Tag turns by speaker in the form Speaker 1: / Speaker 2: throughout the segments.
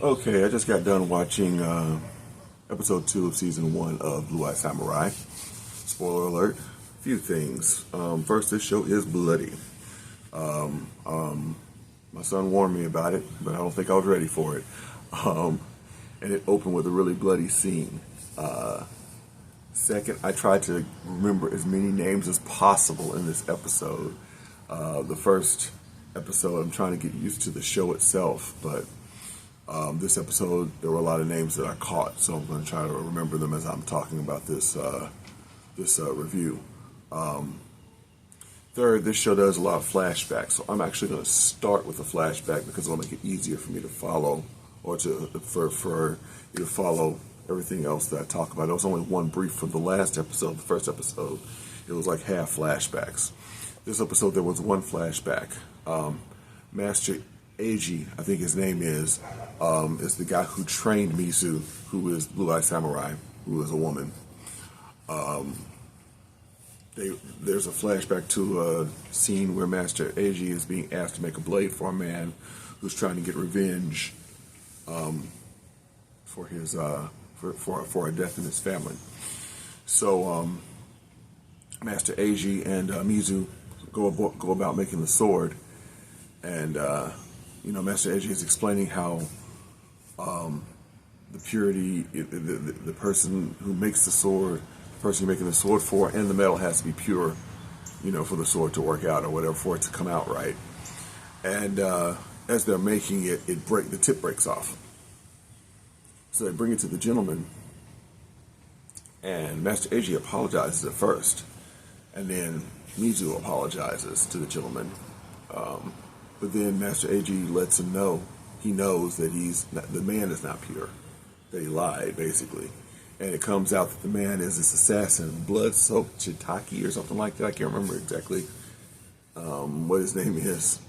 Speaker 1: Okay, I just got done watching episode 2 of season 1 of Blue Eye Samurai. Spoiler alert, few things. First, this show is bloody. My son warned me about it, but I don't think I was ready for it. And it opened with a really bloody scene. Second, I tried to remember as many names as possible in this episode. The first episode, I'm trying to get used to the show itself, but this episode, there were a lot of names that I caught, so I'm going to try to remember them as I'm talking about this review. Third, this show does a lot of flashbacks, so I'm actually going to start with a flashback because it'll make it easier for me to follow, or for you to follow everything else that I talk about. There was only one brief from the last episode, the first episode. It was like half flashbacks. This episode, there was one flashback. Master Eiji, I think his name is the guy who trained Mizu, who is Blue Eye Samurai, who is a woman. There's a flashback to a scene where Master Eiji is being asked to make a blade for a man who's trying to get revenge for his for a death in his family. So Master Eiji and Mizu go about making the sword, and Master Eiji is explaining how the purity, the person who makes the sword, the person you're making the sword for, and the metal has to be pure, for the sword to work out or whatever, for it to come out right. And as they're making it, the tip breaks off. So they bring it to the gentleman, and Master Eiji apologizes at first, and then Mizu apologizes to the gentleman. But then Master Eiji lets him know, he knows that the man is not pure, that he lied, basically. And it comes out that the man is this assassin, Blood-Soaked Chitaki or something like that. I can't remember exactly what his name is.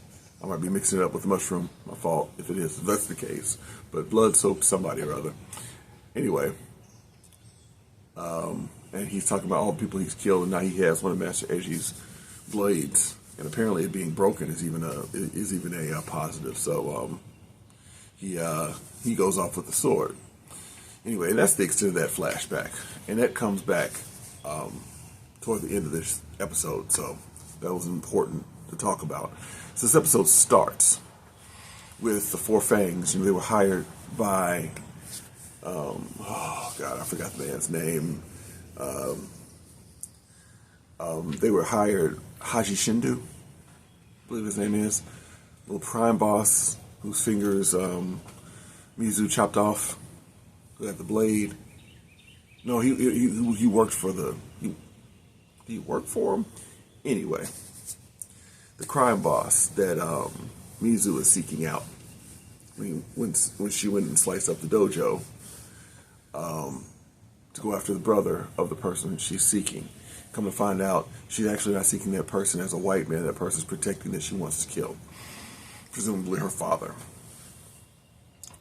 Speaker 1: I might be mixing it up with Mushroom. My fault if it is, if that's the case. But Blood-Soaked somebody or other. Anyway, and he's talking about all the people he's killed, and now he has one of Master Eiji's blades. And apparently it being broken is even a positive. So he goes off with the sword. Anyway, that's the extent of that flashback, and that comes back toward the end of this episode. So that was important to talk about. So this episode starts with the Four Fangs. They were hired by I forgot the man's name. They were hired, Haji Shindu, I believe his name is, little crime boss whose fingers Mizu chopped off, who had the blade. No, he worked for he worked for him? Anyway, the crime boss that Mizu is seeking out. When she went and sliced up the dojo to go after the brother of the person she's seeking. Come to find out, she's actually not seeking that person as a white man. That person's protecting that she wants to kill. Presumably her father.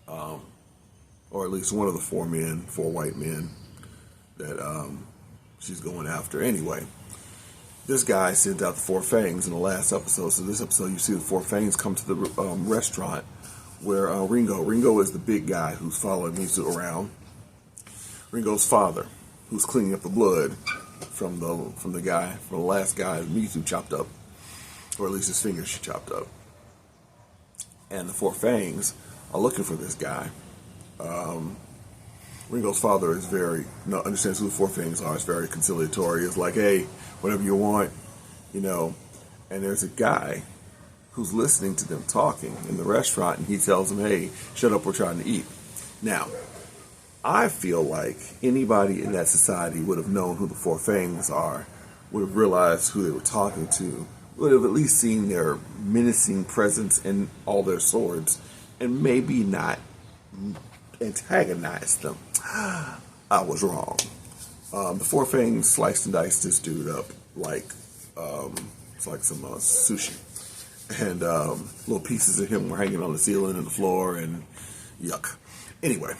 Speaker 1: Or at least one of the four white men that she's going after. Anyway, this guy sent out the Four Fangs in the last episode. So this episode, you see the Four Fangs come to the restaurant where Ringo is the big guy who's following Mizu around. Ringo's father, who's cleaning up the blood from the last guy Mizu chopped up, or at least his fingers she chopped up. And the Four Fangs are looking for this guy. Ringo's father understands who the Four Fangs are. It's very conciliatory. It's like, hey, whatever you want, And there's a guy who's listening to them talking in the restaurant, and he tells them, hey, shut up, we're trying to eat. Now, I feel like anybody in that society would have known who the Four Fangs are, would have realized who they were talking to, would have at least seen their menacing presence in all their swords, and maybe not antagonize them. I was wrong. The Four Fangs sliced and diced this dude up like it's like some sushi. And little pieces of him were hanging on the ceiling and the floor, and yuck. Anyway,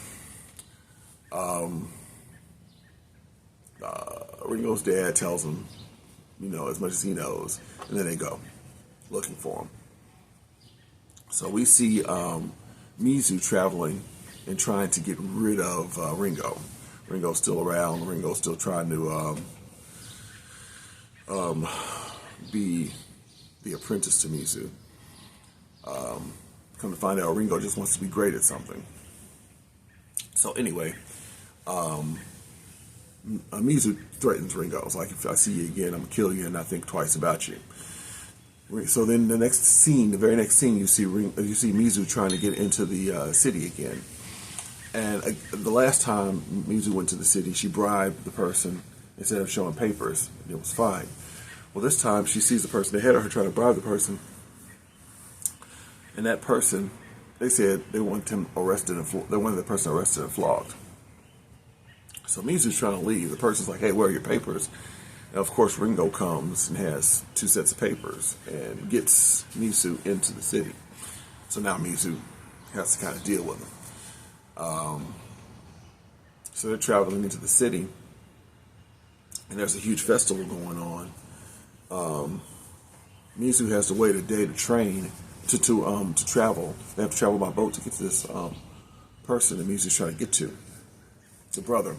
Speaker 1: Ringo's dad tells him, as much as he knows, and then they go looking for him. So we see Mizu traveling in trying to get rid of Ringo. Ringo's still around. Ringo's still trying to be the apprentice to Mizu. Come to find out, Ringo just wants to be great at something. So anyway, Mizu threatens Ringo. It's like, if I see you again, I'm going to kill you and not think twice about you. So then the next scene, the very next scene, you see Mizu trying to get into the city again. And the last time Mizu went to the city, she bribed the person instead of showing papers. It was fine. Well, this time she sees the person ahead of her trying to bribe the person. And that person, they said they want him arrested and they wanted the person arrested and flogged. So Mizu's trying to leave. The person's like, hey, where are your papers? And of course, Ringo comes and has 2 sets of papers and gets Mizu into the city. So now Mizu has to kind of deal with him. So they're traveling into the city, and there's a huge festival going on. Mizu has to wait a day to train to travel. They have to travel by boat to get to this person that Mizu's trying to get to. It's a brother.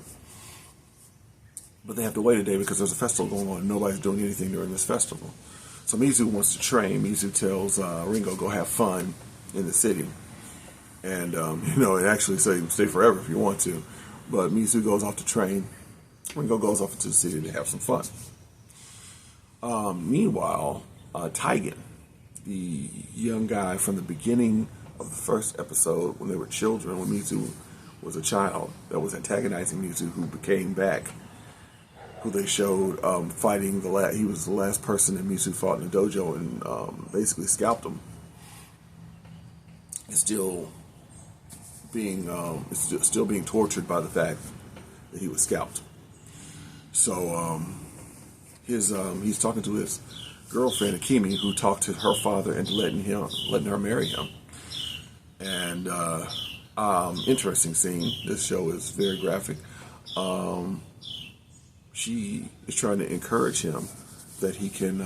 Speaker 1: But they have to wait a day because there's a festival going on and nobody's doing anything during this festival. So Mizu wants to train. Mizu tells Ringo, go have fun in the city. And, and actually stay forever if you want to. But Mizu goes off to train. Ringo goes off into the city to have some fun. Meanwhile, Taigen, the young guy from the beginning of the first episode when they were children, when Mizu was a child that was antagonizing Mizu, who became back, who they showed fighting he was the last person that Mizu fought in the dojo and basically scalped him. Is still being tortured by the fact that he was scalped. So he's talking to his girlfriend Akemi, who talked to her father into letting her marry him. And interesting scene. This show is very graphic. She is trying to encourage him that he can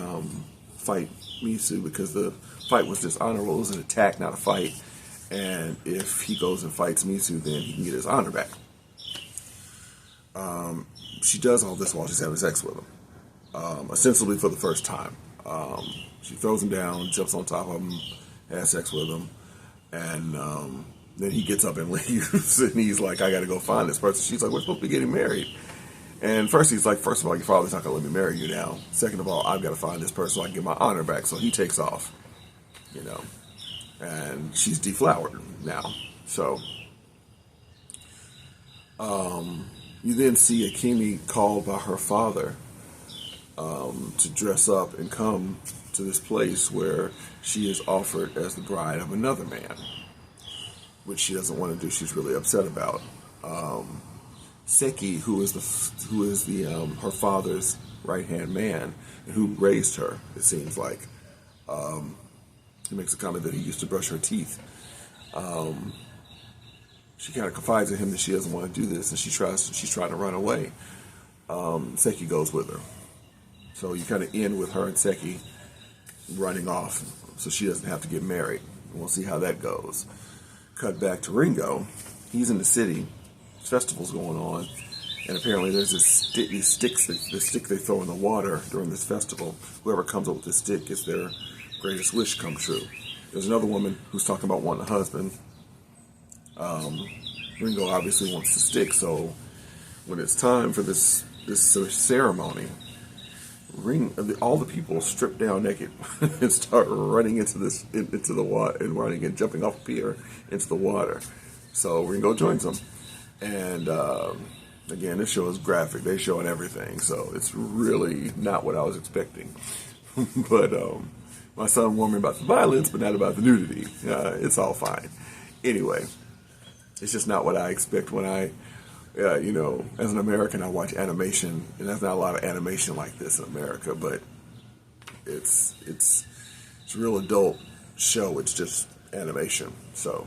Speaker 1: fight Mizu because the fight was dishonorable. It was an attack, not a fight. And if he goes and fights Mizu, then he can get his honor back. She does all this while she's having sex with him, ostensibly for the first time. She throws him down, jumps on top of him, has sex with him, and then he gets up and leaves. And he's like, I got to go find this person. She's like, we're supposed to be getting married. And first he's like, first of all, your father's not going to let me marry you now. Second of all, I've got to find this person so I can get my honor back. So he takes off, and she's deflowered now. So you then see Akemi called by her father to dress up and come to this place where she is offered as the bride of another man, which she doesn't want to do. She's really upset about. Seki, who is her father's right-hand man, and who raised her, it seems like. He makes a comment that he used to brush her teeth. She kind of confides in him that she doesn't want to do this, and she's trying to run away. Seki goes with her. So you kind of end with her and Seki running off, so she doesn't have to get married. And we'll see how that goes. Cut back to Ringo. He's in the city. Festival's going on, and apparently there's the stick they throw in the water during this festival. Whoever comes up with this stick gets their greatest wish come true. There's another woman who's talking about wanting a husband. Ringo obviously wants the stick, so when it's time for this ceremony, all the people strip down naked and start running into the water and running and jumping off a pier into the water. So Ringo joins them. And again, this show is graphic. They showing everything, so it's really not what I was expecting. But my son warned me about the violence, but not about the nudity. It's all fine. Anyway, it's just not what I expect when I, as an American, I watch animation, and there's not a lot of animation like this in America. But it's a real adult show. It's just animation. So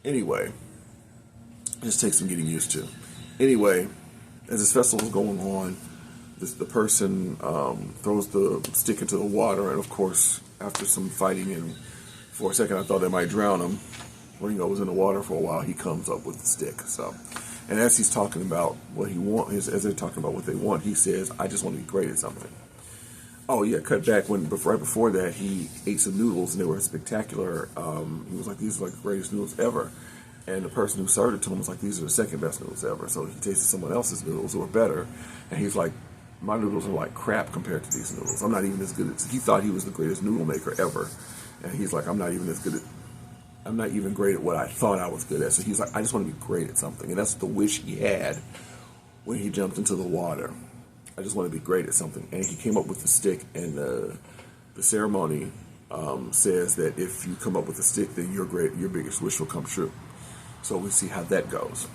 Speaker 1: anyway. It just takes some getting used to. Anyway, as this festival is going on, the person throws the stick into the water, and of course, after some fighting, and for a second I thought they might drown him, Ringo was in the water for a while, he comes up with the stick. So, and as he's talking about what he wants, as they're talking about what they want, he says, "I just want to be great at something." Oh yeah, cut back right before that, he ate some noodles and they were spectacular. He was like, "These are like the greatest noodles ever," and the person who served it to him was like, "These are the second best noodles ever." So he tasted someone else's noodles who were better, and he's like, "My noodles are like crap compared to these noodles. I'm not even as good as." He thought he was the greatest noodle maker ever, and he's like, I'm not even great at what I thought I was good at. So he's like, I just want to be great at something. And that's the wish he had when he jumped into the water. I just want to be great at something. And he came up with the stick, and the ceremony says that if you come up with a stick, then your biggest wish will come true. So we see how that goes.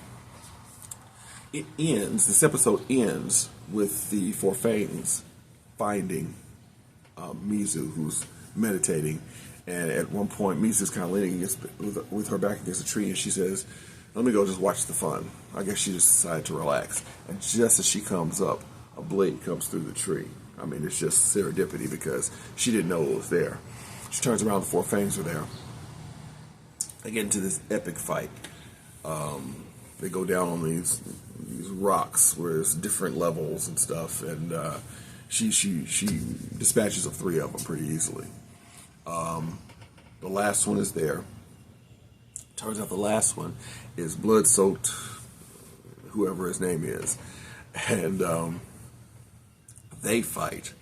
Speaker 1: This episode ends with the Four Fangs finding Mizu, who's meditating. And at one point, Mizu's kind of leaning with her back against a tree, and she says, "Let me go just watch the fun." I guess she just decided to relax. And just as she comes up, a blade comes through the tree. I mean, it's just serendipity because she didn't know it was there. She turns around, the Four Fangs are there. They get into this epic fight. They go down on these rocks where there's different levels and stuff, and she dispatches of 3 of them pretty easily. The last one is there. Turns out the last one is blood-soaked, whoever his name is, and they fight.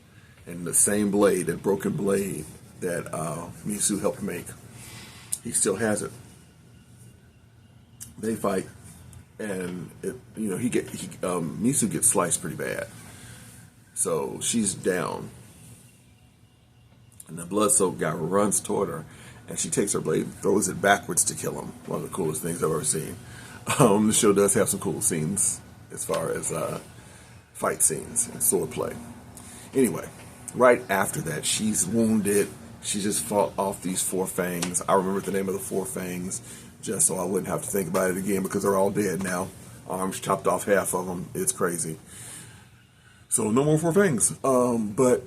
Speaker 1: And the same blade, that broken blade that Mizu helped make, he still has it. They fight, and Mizu gets sliced pretty bad, so she's down. And the blood-soaked guy runs toward her, and she takes her blade and throws it backwards to kill him. One of the coolest things I've ever seen. The show does have some cool scenes as far as fight scenes and sword play. Anyway, right after that, she's wounded. She just fought off these 4 fangs. I remember the name of the 4 fangs just so I wouldn't have to think about it again because they're all dead now. Arms chopped off half of them. It's crazy. So no more 4 fangs. But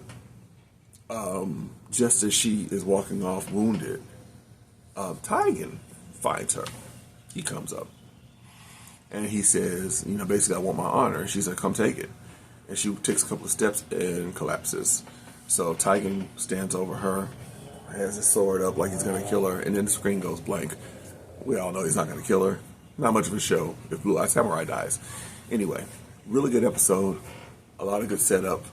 Speaker 1: just as she is walking off wounded, Taigen finds her. He comes up. And he says, basically, I want my honor. She's like, come take it. And she takes a couple of steps and collapses. So Taigen stands over her, has his sword up like he's going to kill her, and then the screen goes blank. We all know he's not going to kill her. Not much of a show if Blue Eye Samurai dies. Anyway, really good episode. A lot of good setup.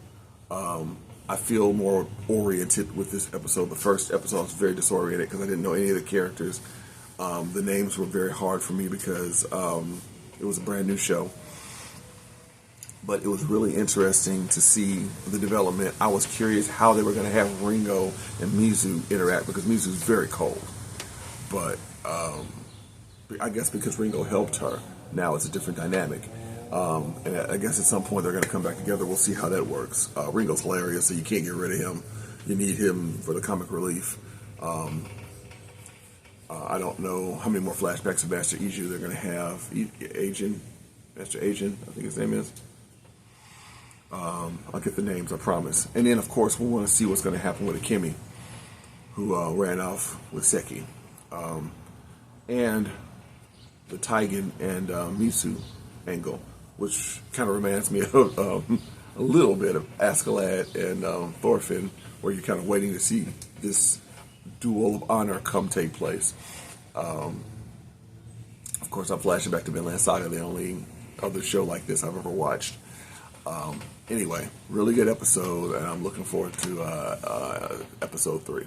Speaker 1: I feel more oriented with this episode. The first episode was very disoriented because I didn't know any of the characters. The names were very hard for me because it was a brand new show. But it was really interesting to see the development. I was curious how they were going to have Ringo and Mizu interact because Mizu's very cold. But I guess because Ringo helped her, now it's a different dynamic. And I guess at some point they're going to come back together. We'll see how that works. Ringo's hilarious, so you can't get rid of him. You need him for the comic relief. I don't know how many more flashbacks of Master Iju they're going to have. Master Agent, I think his name is. I'll get the names, I promise. And then, of course, we want to see what's going to happen with Akemi, who ran off with Seki. And the Taigen and Mizu angle, which kind of reminds me of a little bit of Askeladd and Thorfinn, where you're kind of waiting to see this duel of honor come take place. Of course, I'm flashing back to Vinland Saga, the only other show like this I've ever watched. Anyway, really good episode, and I'm looking forward to episode 3.